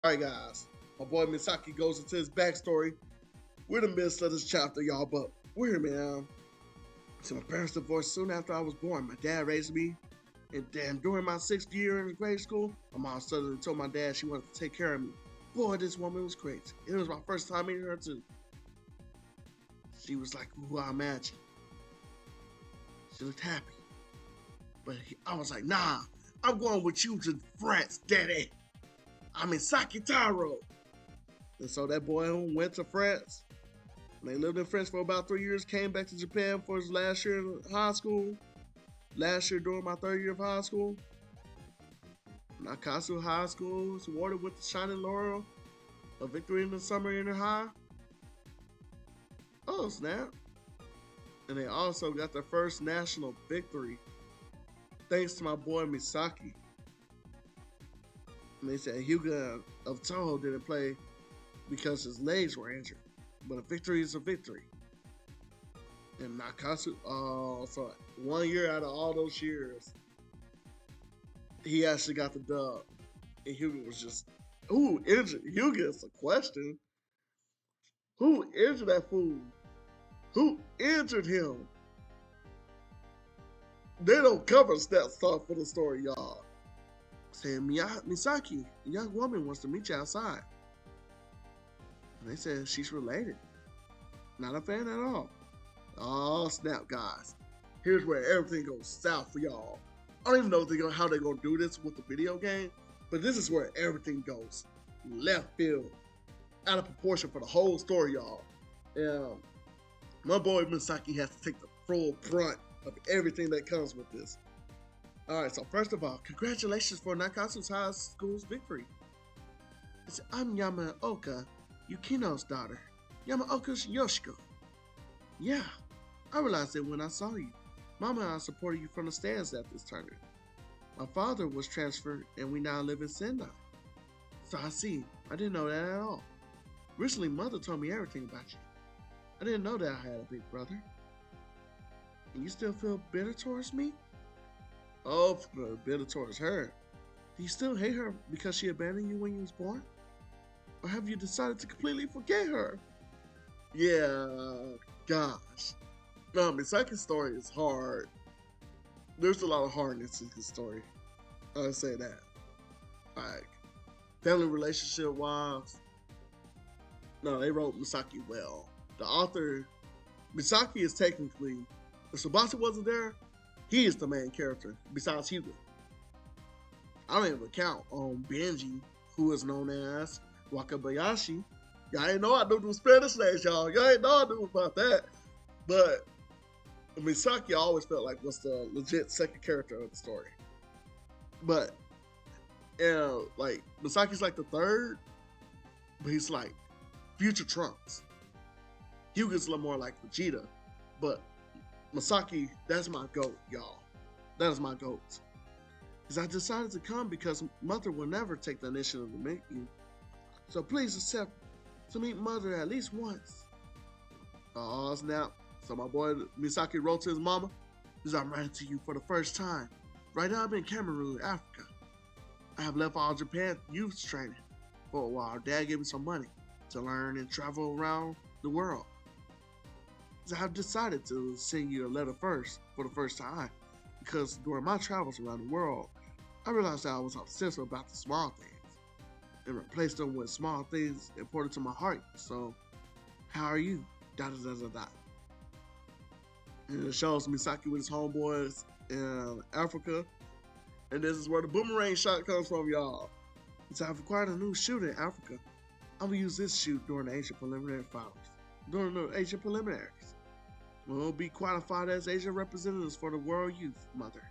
All right, guys. My boy Misaki goes into his backstory. We're in the midst of this chapter, y'all, but we're here, man. So my parents divorced soon after I was born. My dad raised me, and then during my 6th year in grade school, my mom suddenly told my dad she wanted to take care of me. Boy, this woman was crazy. It was my first time meeting her too. She was like who I imagined. She looked happy, but I was like, nah, I'm going with you to France, daddy. I'm in Sakitaro. And so that boy went to France. And they lived in France for about 3 years, came back to Japan for his last year in high school. Last year during my 3rd year of high school. Nakatsu High School was awarded with the Shining Laurel, a victory in the summer inter high. Oh, snap. And they also got their first national victory thanks to my boy Misaki. And they said Hyuga of Toho didn't play because his legs were injured. But a victory is a victory. And Nakatsu, so 1 year out of all those years, he actually got the dub. And Hyuga was just, who injured? Hyuga is a question. Who injured that fool? Who injured him? They don't cover that stuff for the story, y'all. Saying Misaki, a young woman, wants to meet you outside. And they said she's related. Not a fan at all. Oh, snap, guys. Here's where everything goes south for y'all. I don't even know how they're going to do this with the video game, but this is where everything goes left field, out of proportion for the whole story, y'all. My boy Misaki has to take the full brunt of everything that comes with this. All right, so first of all, congratulations for Nakatsu High School's victory. I'm Yamaoka, Yukino's daughter, Yamaoka Yoshiko. Yeah, I realized it when I saw you. Mama and I supported you from the stands at this tournament. My father was transferred and we now live in Sendai. So I see, I didn't know that at all. Recently, Mother told me everything about you. I didn't know that I had a big brother. And you still feel bitter towards me? Oh, bitter towards her. Do you still hate her because she abandoned you when you was born? Or have you decided to completely forget her? Yeah, gosh. No, Misaki's story is hard. There's a lot of hardness in his story. I'll say that. Like, family relationship wise, no, they wrote Misaki well. The author, Misaki is technically, if Tsubasa wasn't there, he is the main character, besides Hugo. I don't even count on Benji, who is known as Wakabayashi. Y'all ain't know I knew the Spanish names, y'all. Y'all ain't know I knew about that. But Misaki always felt like was the legit second character of the story. But, like, Misaki's like the third, but he's like future Trunks. Hugo's a little more like Vegeta, but Misaki, that's my GOAT, y'all. That is my GOAT. Because I decided to come because Mother will never take the initiative to meet you. So please accept to meet Mother at least once. Oh, snap. So my boy Misaki wrote to his mama, because I'm writing to you for the first time. Right now I'm in Cameroon, Africa. I have left all Japan youth training for a while. Dad gave me some money to learn and travel around the world. So I've decided to send you a letter first for the first time, because during my travels around the world, I realized that I was obsessed about the small things and replaced them with small things important to my heart. So, how are you? ... And it shows Misaki with his homeboys in Africa. And this is where the boomerang shot comes from, y'all. So I've acquired a new shoot in Africa. I'm gonna use this shoot during the Asian preliminary finals. During the Asian preliminaries. We'll be qualified as Asian representatives for the World Youth, Mother.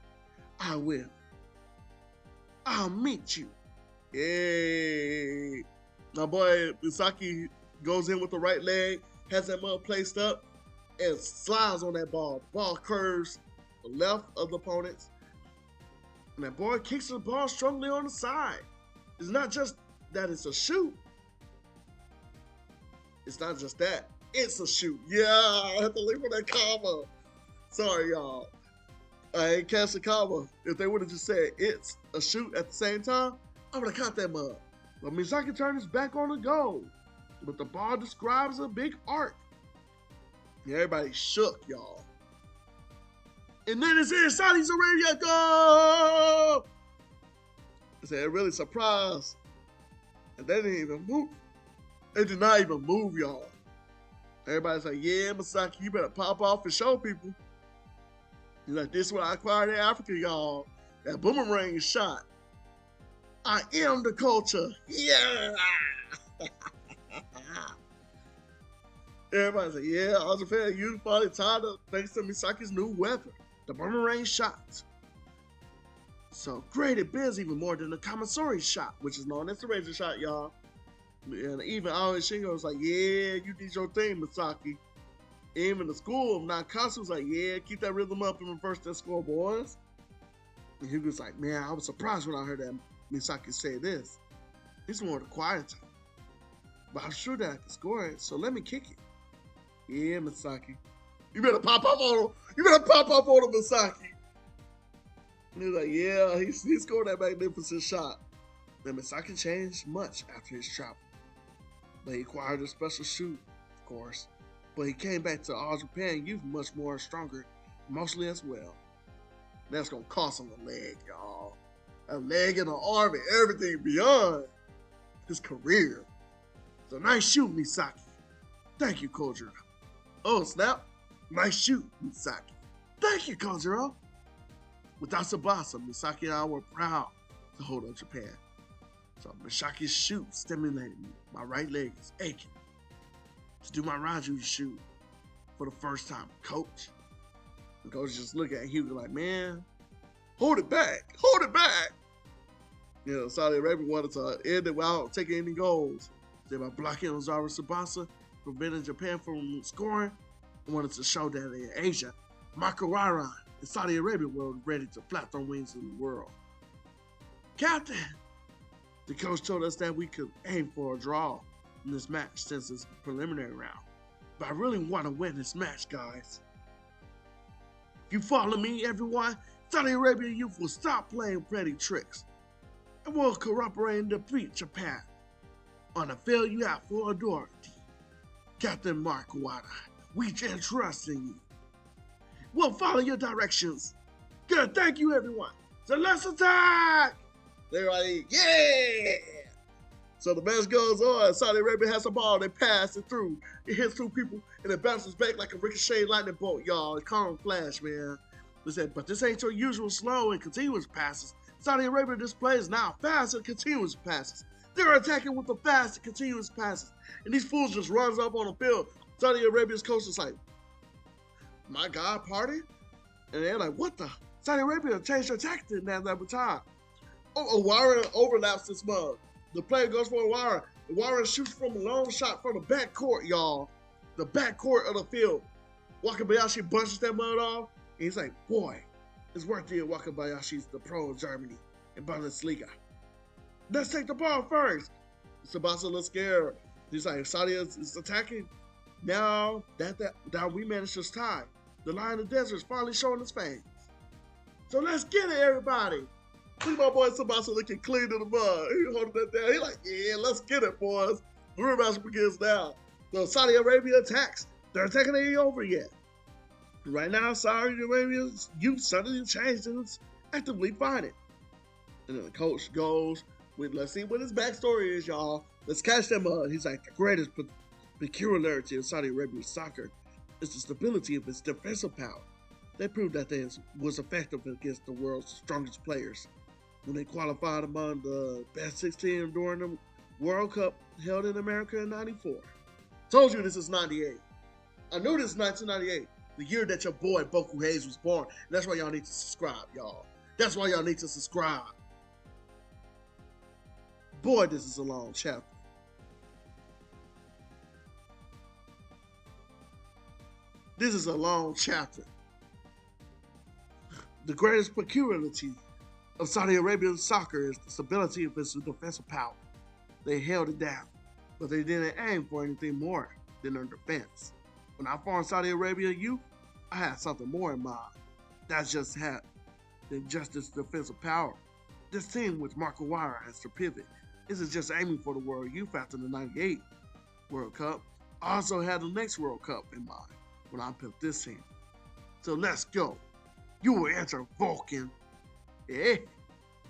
I will. I'll meet you. Yay. My boy Misaki goes in with the right leg, has that mug placed up, and slides on that ball. Ball curves the left of the opponents. And that boy kicks the ball strongly on the side. It's not just that it's a shoot. It's not just that. It's a shoot. Yeah, I have to leave with that comma. Sorry, y'all. I ain't catch the comma. If they would have just said it's a shoot at the same time, I would have caught that mug. But Misaki turned his back on the goal. But the ball describes a big arc. Everybody shook, y'all. And then it's in Saudi Arabia goal! I said, really surprised. And they didn't even move. They did not even move, y'all. Everybody's like, yeah, Misaki, you better pop off and show people. He's like, this is what I acquired in Africa, y'all. That boomerang shot. I am the culture. Yeah! Everybody's like, yeah, I was a fan. You finally tired of thanks to Misaki's new weapon, the boomerang shot. So great, it bends even more than the Kamasori shot, which is known as the razor shot, y'all. And even Aoi Shingo was like, yeah, you did your thing, Misaki. Even the school of Nakatsu was like, yeah, keep that rhythm up and reverse that score, boys. And he was like, man, I was surprised when I heard that Misaki say this. He's more the quiet type. But I'm sure that I can score it, so let me kick it. Yeah, Misaki. You better pop up on him. You better pop up on him, Misaki. And he was like, yeah, he scored that magnificent shot. Then Misaki changed much after his travel. But he acquired a special shoe, of course. But he came back to All Japan Youth much more stronger, emotionally as well. That's going to cost him a leg, y'all. A leg and an arm and everything beyond his career. So nice shoot, Misaki. Thank you, Kojiro. Oh, snap. Nice shoot, Misaki. Thank you, Kojiro. Without Tsubasa, Misaki and I were proud to hold up Japan. So Misaki's shoot stimulated me. My right leg is aching to do my Raju shoot for the first time. Coach. The coach just looked at Hugo like, man, hold it back. Hold it back. You know, Saudi Arabia wanted to end it without taking any goals. They by blocking Ozawa Tsubasa, preventing Japan from scoring, and wanted to show that in Asia, Wakabayashi and Saudi Arabia were ready to flap their wings in the world. Captain, the coach told us that we could aim for a draw in this match since it's preliminary round. But I really want to win this match, guys. If you follow me, everyone, Saudi Arabia youth will stop playing petty tricks and will cooperate and defeat Japan on a field you have for authority. Captain Mark Wada, we can trust in you. We'll follow your directions. Good, thank you, everyone. So let's attack! Everybody, yeah! So the match goes on. Saudi Arabia has the ball. They pass it through. It hits through people, and it bounces back like a ricochet lightning bolt, y'all. It's calm flash, man. They said, but this ain't your usual slow and continuous passes. Saudi Arabia displays now fast and continuous passes. They're attacking with the fast and continuous passes. And these fools just runs up on the field. Saudi Arabia's coach is like, my God, party? And they're like, what the? Saudi Arabia changed their tactic now that time. Oh, Warren overlaps this mug. The player goes for Warren. Warren shoots from a long shot from the back court, y'all. The back court of the field. Wakabayashi bunches that mud off. And he's like, boy, it's worth it. Wakabayashi's the pro of Germany in Bundesliga. Let's take the ball first. Tsubasa looks scared. He's like, Saudi is attacking. Now that we managed to tie, the Lion of the Desert is finally showing its fangs. So let's get it, everybody. See my boy Tsubasa looking clean in the mud. He holding that down. He's like, yeah, let's get it, boys. The real match begins now. So Saudi Arabia attacks. Their attacking ain't over yet. Right now, Saudi Arabia's youth suddenly changed and is actively fighting. And then the coach goes with, let's see what his backstory is, y'all. Let's catch them up. He's like, the greatest peculiarity of Saudi Arabian soccer is the stability of its defensive power. They proved that they was effective against the world's strongest players when they qualified among the best 16 during the World Cup held in America in '94. Told you this is '98. I knew this is 1998, the year that your boy Boku Hayes was born. And that's why y'all need to subscribe, y'all. That's why y'all need to subscribe. Boy, this is a long chapter. This is a long chapter. The greatest peculiarity of Saudi Arabian soccer is the stability of its defensive power. They held it down, but they didn't aim for anything more than their defense. When I formed Saudi Arabia youth, I had something more in mind. That's just its defensive power. This team with Marco Wire as their pivot isn't just aiming for the World Youth after the '98 World Cup. I also had the next World Cup in mind when I picked this team. So let's go. You will enter Vulcan. Eh?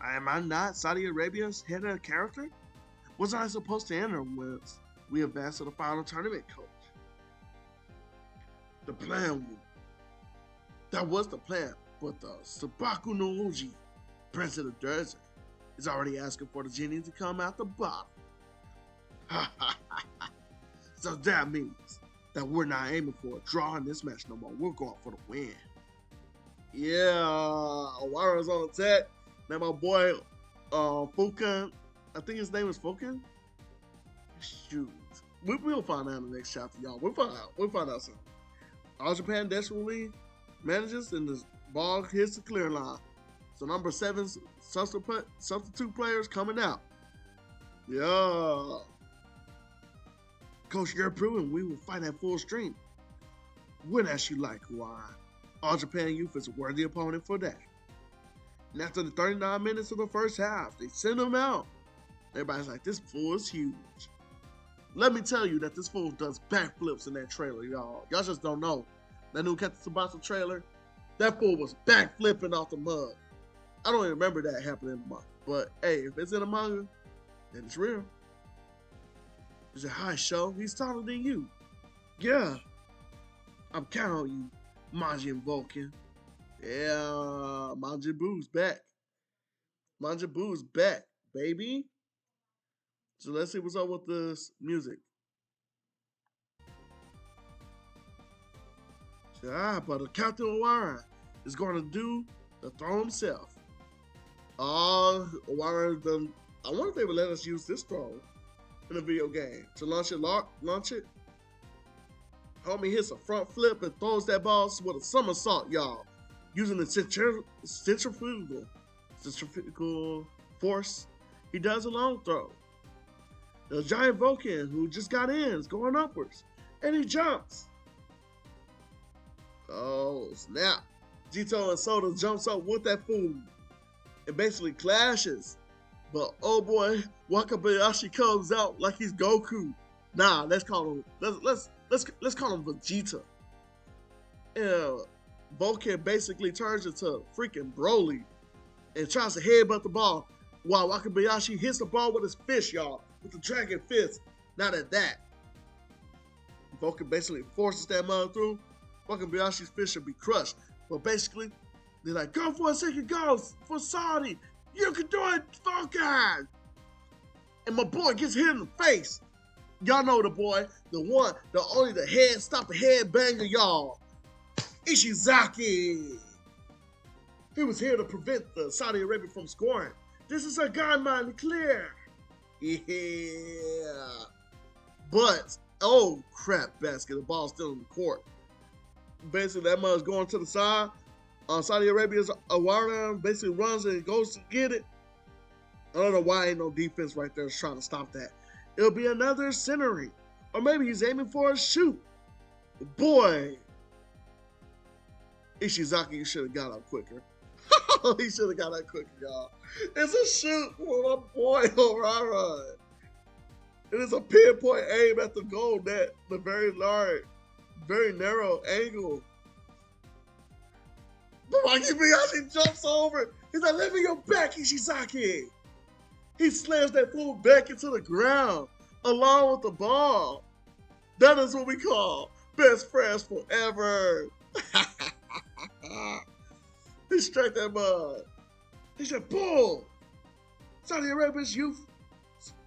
Am I not Saudi Arabia's head of character? Wasn't I supposed to enter once we advanced to the final tournament, coach? The plan, that was the plan, but the Sabaku no Uji, Prince of the Desert, is already asking for the genie to come out the bottom. So that means that we're not aiming for a draw in this match no more. We're going for the win. Yeah, Awara's on attack. Now my boy Fukan, I think his name is Fukan. Shoot, we'll find out in the next chapter, y'all. We'll find out soon. All Japan desperately manages, and the ball hits the clear line. So number 7 substitute players coming out. Yeah. Coach, you're proving we will fight at full strength. Win as you like, Hawaii. All Japan Youth is a worthy opponent for that. And after the 39 minutes of the first half, they send him out. Everybody's like, this fool is huge. Let me tell you that this fool does backflips in that trailer, y'all. Y'all just don't know. That new Captain Tsubasa trailer, that fool was backflipping off the mug. I don't even remember that happening in the manga. But hey, if it's in the manga, then it's real. He said, hi, Sho. He's taller than you. Yeah. I'm counting on you, Majin Vulcan. Yeah, Majin Buu's back. Majin Buu's back, baby. So let's see what's up with this music. But Captain Owara is going to do the throw himself. Owara done. I wonder if they would let us use this throw in a video game to launch it. Homie hits a front flip and throws that ball with a somersault, y'all, using the centrifugal force. He does a long throw. The giant Vulcan who just got in is going upwards, and he jumps. Oh snap! Jito and Soda jumps up with that fool and basically clashes. But oh boy, Wakabayashi comes out like he's Goku. Nah, let's call him let's call him Vegeta. And Vulcan basically turns into freaking Broly and tries to headbutt the ball while Wakabayashi hits the ball with his fist, y'all, with the dragon fist. Not at that. Vulcan basically forces that mother through. Wakabayashi's fist should be crushed. But basically, they're like, go for a second goal for Saudi. You can do it, Vulcan! And my boy gets hit in the face. Y'all know the boy, the one, the only, the head banger, y'all. Ishizaki. He was here to prevent the Saudi Arabia from scoring. This is a gunman, clear. Yeah. But, oh crap, basket. The ball's still in the court. Basically, that man's going to the side. Saudi Arabia's Awara basically runs and goes to get it. I don't know why ain't no defense right there trying to stop that. It'll be another centering. Or maybe he's aiming for a shoot. Boy. Ishizaki, you should have got up quicker. He should have got up quicker, y'all. It's a shoot for my boy Awara. It is a pinpoint aim at the goal net. The very large, very narrow angle. But Wakabayashi jumps over. He's like, let me your back, Ishizaki. He slams that fool back into the ground along with the ball. That is what we call best friends forever. He struck that mud. He said, bull. Saudi Arabia's youth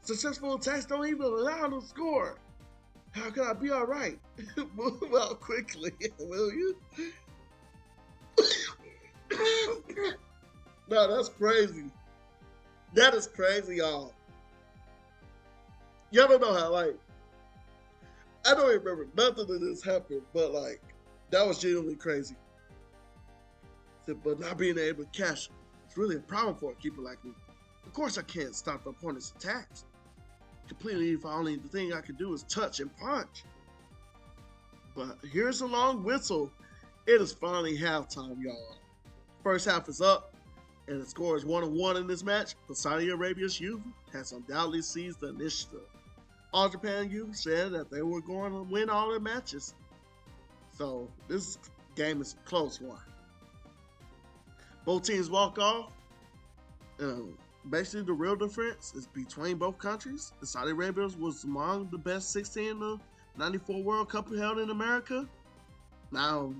successful attacks don't even allow him to score. How can I be all right? Move out quickly, will you? No, that's crazy. That is crazy, y'all. Y'all don't know how, like, I don't even remember nothing of this happened, but, like, that was genuinely crazy. But not being able to catch, it's really a problem for a keeper like me. Of course I can't stop the opponent's attacks. Completely, if only the thing I can do is touch and punch. But here's a long whistle. It is finally halftime, y'all. First half is up. And the score is 1-1 in this match, but Saudi Arabia's youth has undoubtedly seized the initiative. All Japan youth said that they were going to win all their matches. So this game is a close one. Both teams walk off. Basically, the real difference is between both countries. The Saudi Arabia was among the best 16 in the 94 World Cup held in America. Now,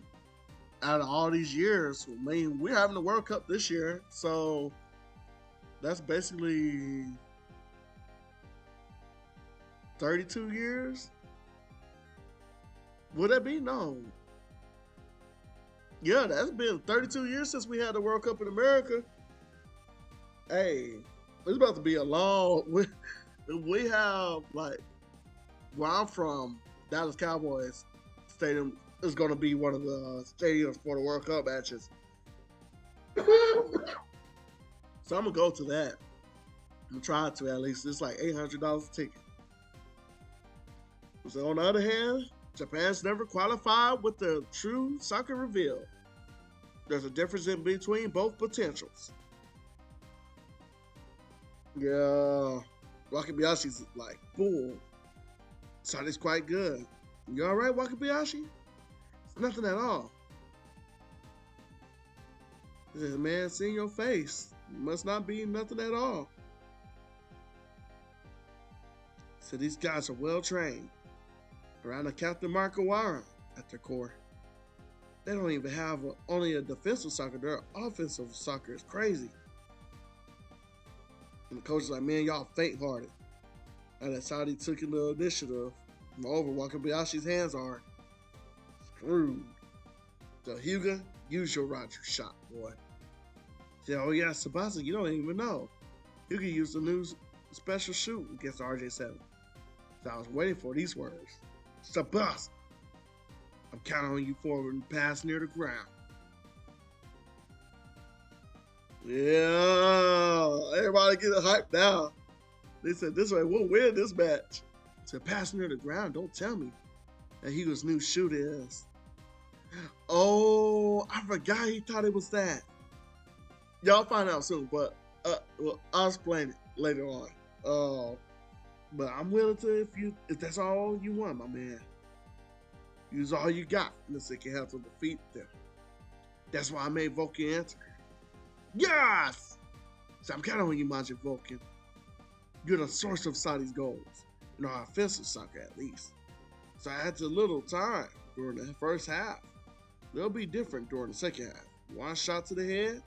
out of all these years, I mean, we're having the World Cup this year, so that's basically 32 years. Would that be? No. Yeah, that's been 32 years since we had the World Cup in America. Hey, it's about to be a long. We have, like, where I'm from, Dallas Cowboys Stadium is going to be one of the stadiums for the World Cup matches. So I'm going to go to that. I'm trying to, at least. It's like $800 a ticket. So on the other hand, Japan's never qualified with the true soccer reveal. There's a difference in between both potentials. Yeah, Wakabayashi's like, boom. Saudi's quite good. You alright, Wakabayashi? It's nothing at all. He said, man, see in your face. It must not be nothing at all. So these guys are well trained. Around the Captain Markawara at their core. They don't even have only a defensive soccer. Their offensive soccer is crazy. And the coach is like, man, y'all faint-hearted. And that Saudi took the initiative. Moreover, Wakabayashi's hands are screwed. So Hyuga, use your Roger shot, boy. He said, oh yeah, Tsubasa, you don't even know. Hyuga used a new special shoot against RJ7. So I was waiting for these words. Tsubasa, I'm counting on you forward and pass near the ground. Yeah, everybody get hyped now. They said this way, we'll win this match. I said, pass near the ground, don't tell me that Hugo's new shoot is. Oh, I forgot he thought it was that. Y'all find out soon, but well, I'll explain it later on. But I'm willing to, if that's all you want, my man. Use all you got in the second half to defeat them. That's why I made Vulcan enter. Yes! So I'm counting on you, Majin Vulcan. You're the source of Saudi's goals. In our offensive soccer, at least. So I had a little time during the first half. They'll be different during the second half. One shot to the head,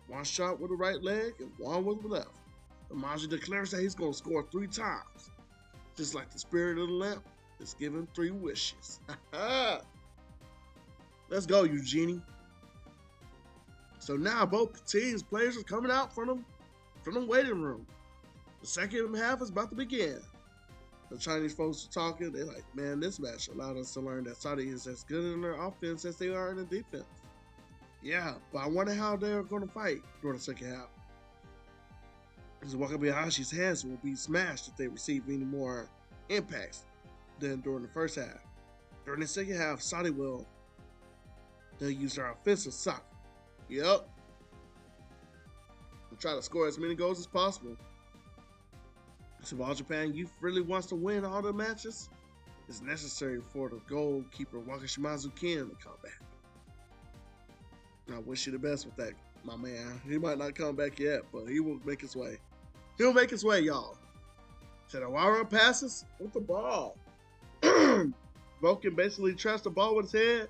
one shot with the right leg, and one with the left. And Majin declares that he's going to score 3 times. Just like the spirit of the lamp is given 3 wishes. Let's go, Eugenie. So now both teams' players are coming out from the waiting room. The second half is about to begin. The Chinese folks are talking. They're like, man, this match allowed us to learn that Saudi is as good in their offense as they are in the defense. Yeah, but I wonder how they're going to fight during the second half. Because Wakabayashi's hands will be smashed if they receive any more impacts than during the first half. During the second half, Saudi they'll use their offensive soccer. Yep. And try to score as many goals as possible. So if all Japan youth really wants to win all the matches, it's necessary for the goalkeeper Wakashimazu Ken to come back. And I wish you the best with that, my man. He might not come back yet, but he will make his way. He'll make his way, y'all. So the Awara passes with the ball. Vulcan basically traps the ball with his head.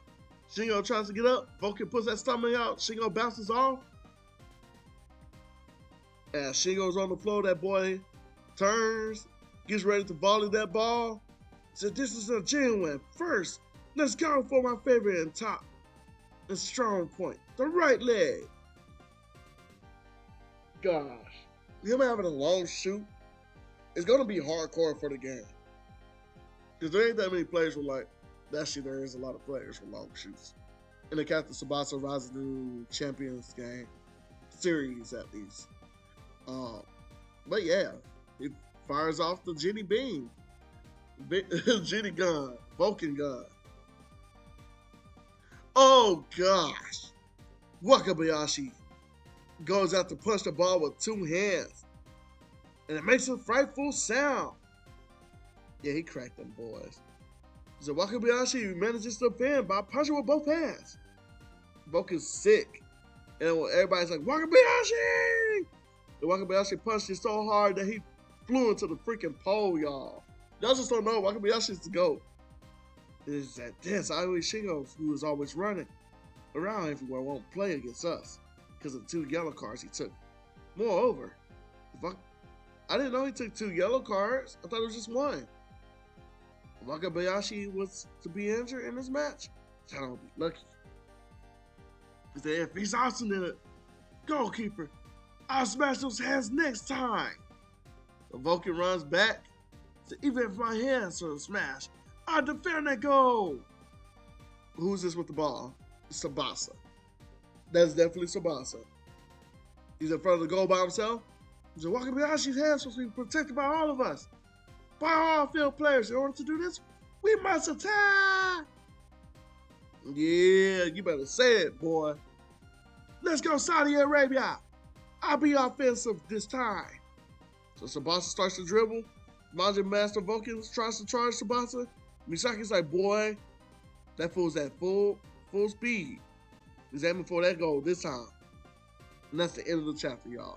Shingo tries to get up. Vulcan puts that stomach out. Shingo bounces off. And Shingo's on the floor. That boy turns, gets ready to volley that ball. So this is a genuine. First, let's go for my favorite and top and strong point, the right leg. Gosh, him having a long shoot is gonna be hardcore for the game. Because there ain't that many players with like, actually there is a lot of players with long shoots. In the Captain Tsubasa Rise of the New Champions game, series at least. But yeah, he fires off the Jenny Beam. Jenny gun, Vulcan gun. Oh gosh, Wakabayashi goes out to punch the ball with 2 hands. And it makes a frightful sound. Yeah, he cracked them boys. So Wakabayashi manages to defend by punching with both hands. Boku's sick. And everybody's like, Wakabayashi! The Wakabayashi punched it so hard that he flew into the freaking pole, y'all. Y'all just don't know, Wakabayashi's the GOAT. It's at this, Aioi Shingo, who was always running around everywhere, won't play against us because of 2 yellow cards he took. Moreover, I didn't know he took 2 yellow cards. I thought it was just 1. Wakabayashi was to be injured in this match. So I don't be lucky. He said, if he's awesome in it, goalkeeper, I'll smash those hands next time. The Vulcan runs back. So even if my hands are smashed, I'll defend that goal. Who's this with the ball? It's Tsubasa. That's definitely Tsubasa. He's in front of the goal by himself. He said, Wakabayashi's hands supposed to be protected by all of us. By all field players. In order to do this, we must attack. Yeah, you better say it, boy. Let's go, Saudi Arabia. I'll be offensive this time. So Tsubasa starts to dribble. Majin Master Vulcan tries to charge Tsubasa. Misaki's like, boy, that fool's at full speed. He's aiming for that goal this time. And that's the end of the chapter, y'all.